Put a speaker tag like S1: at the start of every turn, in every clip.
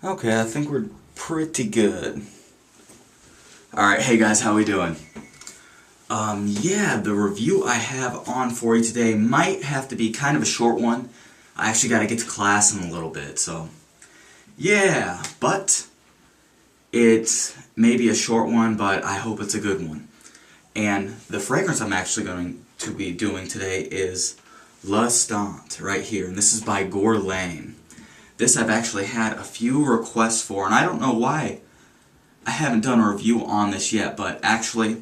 S1: Okay, I think we're pretty good. Alright, hey guys, how we doing? Yeah, the review I have on for you today might have to be kind of a short one. I actually gotta get to class in a little bit, so... Yeah, but it's maybe a short one, but I hope it's a good one. And the fragrance I'm actually going to be doing today is L'Instant, right here, and this is by Guerlain. This I've actually had a few requests for, and I don't know why I haven't done a review on this yet, but actually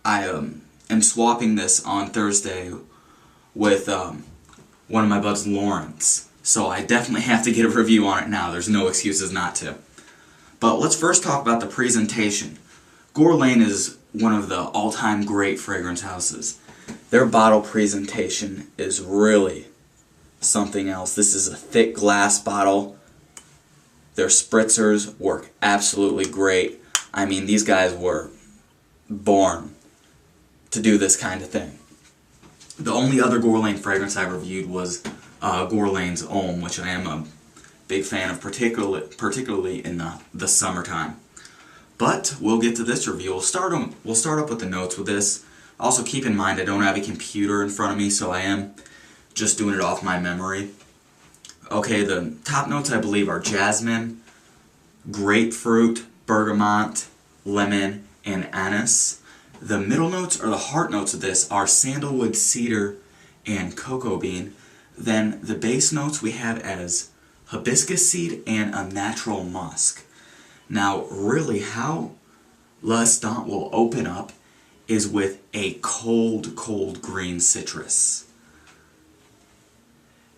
S1: I am swapping this on Thursday with one of my buds, Lawrence. So I definitely have to get a review on it now. There's no excuses not to. But let's first talk about the presentation. Guerlain is one of the all-time great fragrance houses. Their bottle presentation is really something else. This is a thick glass bottle. Their spritzers work absolutely great. I mean, these guys were born to do this kind of thing. The only other Guerlain fragrance I reviewed was Guerlain's Homme, which I am a big fan of, particularly in the summertime. But we'll get to this review. We'll start up with the notes with this. Also keep in mind I don't have a computer in front of me, so I am just doing it off my memory. Okay, the top notes I believe are jasmine, grapefruit, bergamot, lemon, and anise. The middle notes, or the heart notes of this, are sandalwood, cedar, and cocoa bean. Then the base notes we have as hibiscus seed and a natural musk. Now, really how L'Instant will open up is with a cold, cold green citrus.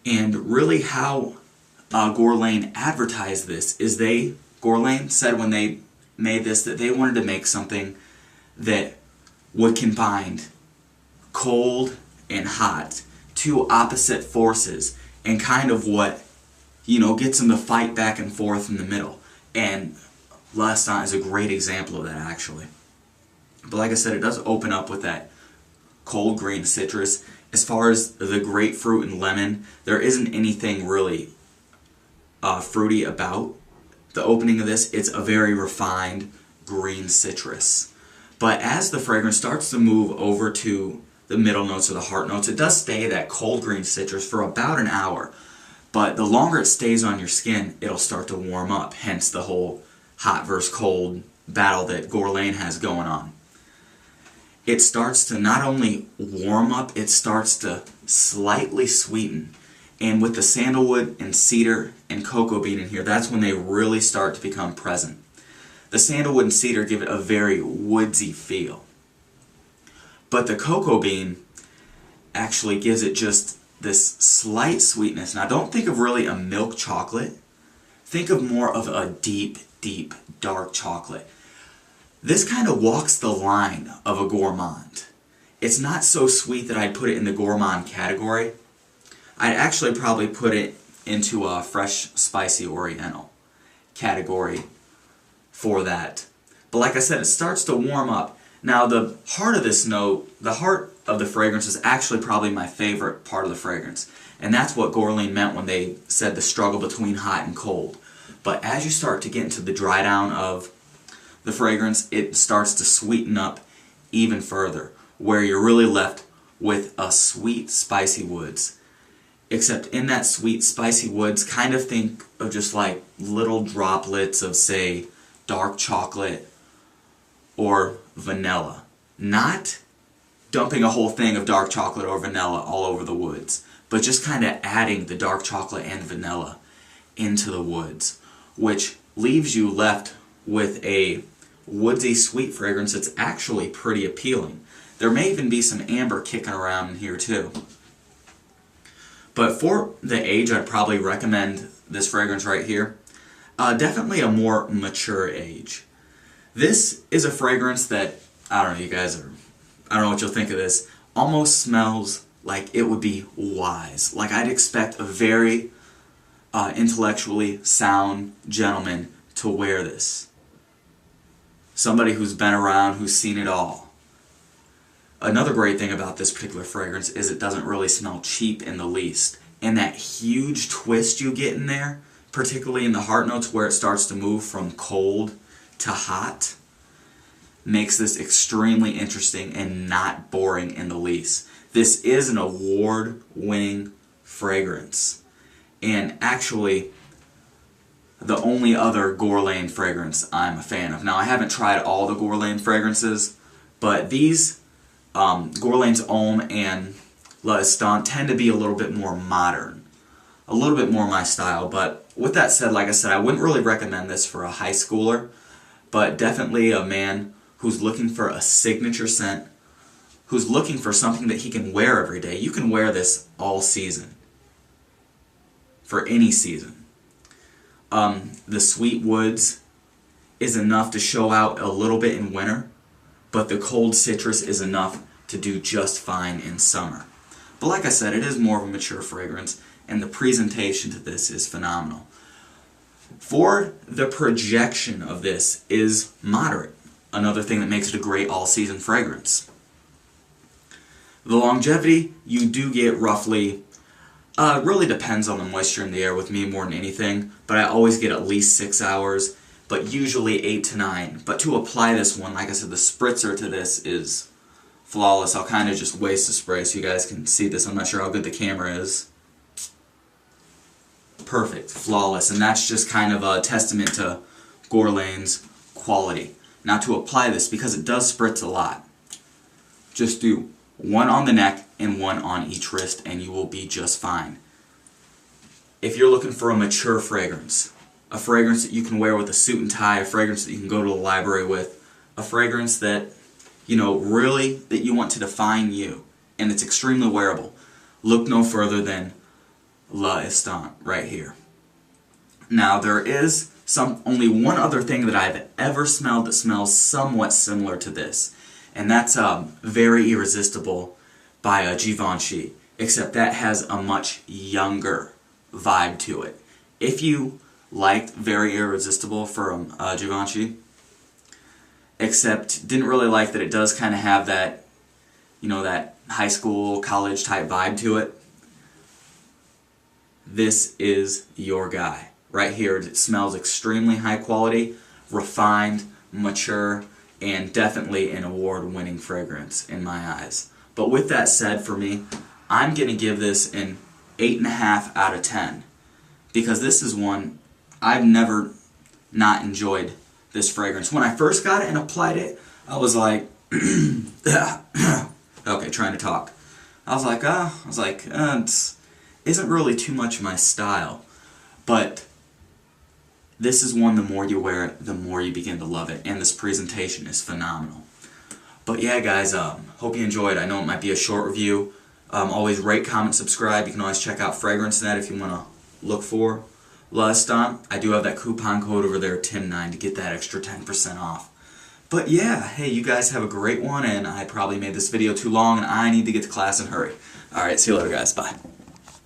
S1: And really how Guerlain advertised this is Guerlain said when they made this that they wanted to make something that would combine cold and hot, two opposite forces, and kind of what, gets them to fight back and forth in the middle. And L'Instant is a great example of that, actually. But like I said, it does open up with that cold green citrus. As far as the grapefruit and lemon, there isn't anything really fruity about the opening of this. It's a very refined green citrus. But as the fragrance starts to move over to the middle notes or the heart notes, it does stay that cold green citrus for about an hour. But the longer it stays on your skin, it'll start to warm up, hence the whole hot versus cold battle that Guerlain has going on. It starts to not only warm up, it starts to slightly sweeten. And with the sandalwood and cedar and cocoa bean in here, that's when they really start to become present. The sandalwood and cedar give it a very woodsy feel. But the cocoa bean actually gives it just this slight sweetness. Now don't think of really a milk chocolate. Think of more of a deep, deep, dark chocolate. This kind of walks the line of a gourmand. It's not so sweet that I'd put it in the gourmand category. I'd actually probably put it into a fresh, spicy oriental category for that. But like I said, it starts to warm up. Now the heart of this note, the heart of the fragrance is actually probably my favorite part of the fragrance. And that's what Guerlain meant when they said the struggle between hot and cold. But as you start to get into the dry down of the fragrance, it starts to sweeten up even further, where you're really left with a sweet, spicy woods. Except in that sweet, spicy woods, kind of think of just like little droplets of, say, dark chocolate or vanilla. Not dumping a whole thing of dark chocolate or vanilla all over the woods, but just kind of adding the dark chocolate and vanilla into the woods, which leaves you left with a woodsy sweet fragrance that's actually pretty appealing. There may even be some amber kicking around in here too. But for the age, I'd probably recommend this fragrance right here. Definitely a more mature age. This is a fragrance that, I don't know, I don't know what you'll think of this, almost smells like it would be wise. Like I'd expect a very intellectually sound gentleman to wear this. Somebody who's been around, who's seen it all. Another great thing about this particular fragrance is it doesn't really smell cheap in the least. And that huge twist you get in there, particularly in the heart notes where it starts to move from cold to hot, makes this extremely interesting and not boring in the least. This is an award-winning fragrance, and actually the only other Guerlain fragrance I'm a fan of. Now, I haven't tried all the Guerlain fragrances, but these Guerlain's Homme and L'Instant tend to be a little bit more modern, a little bit more my style. But with that said, like I said, I wouldn't really recommend this for a high schooler, but definitely a man who's looking for a signature scent, who's looking for something that he can wear every day. You can wear this all season, for any season. The sweet woods is enough to show out a little bit in winter, but the cold citrus is enough to do just fine in summer. But like I said, it is more of a mature fragrance, and the presentation to this is phenomenal. For the projection of this is moderate, another thing that makes it a great all-season fragrance. The longevity, you do get roughly, really depends on the moisture in the air with me more than anything, but I always get at least 6 hours, but usually 8 to 9. But to apply this one, like I said, the spritzer to this is flawless. I'll kind of just waste the spray so you guys can see this. I'm not sure how good the camera is. Perfect, flawless, and that's just kind of a testament to Guerlain's quality. Now to apply this, because it does spritz a lot, just do one on the neck and one on each wrist and you will be just fine. If you're looking for a mature fragrance, a fragrance that you can wear with a suit and tie, a fragrance that you can go to the library with, a fragrance that, you know, really that you want to define you, and it's extremely wearable, look no further than L'Instant right here. Now there is only one other thing that I've ever smelled that smells somewhat similar to this, and that's Very Irresistible by Givenchy, except that has a much younger vibe to it. If you liked Very Irresistible from Givenchy, except didn't really like that it does kind of have that, you know, that high school, college type vibe to it, this is your guy. Right here, it smells extremely high quality, refined, mature, and definitely an award-winning fragrance in my eyes. But with that said, for me, I'm going to give this an 8.5 out of 10. Because this is one, I've never not enjoyed this fragrance. When I first got it and applied it, I was like, okay, trying to talk. I was like, it isn't really too much my style. But this is one, the more you wear it, the more you begin to love it. And this presentation is phenomenal. But yeah, guys, hope you enjoyed. I know it might be a short review. Always rate, comment, subscribe. You can always check out FragranceNet if you want to look for L'Instant. I do have that coupon code over there, TIM9, to get that extra 10% off. But yeah, hey, you guys have a great one, and I probably made this video too long, and I need to get to class and hurry. Alright, see you later, guys. Bye.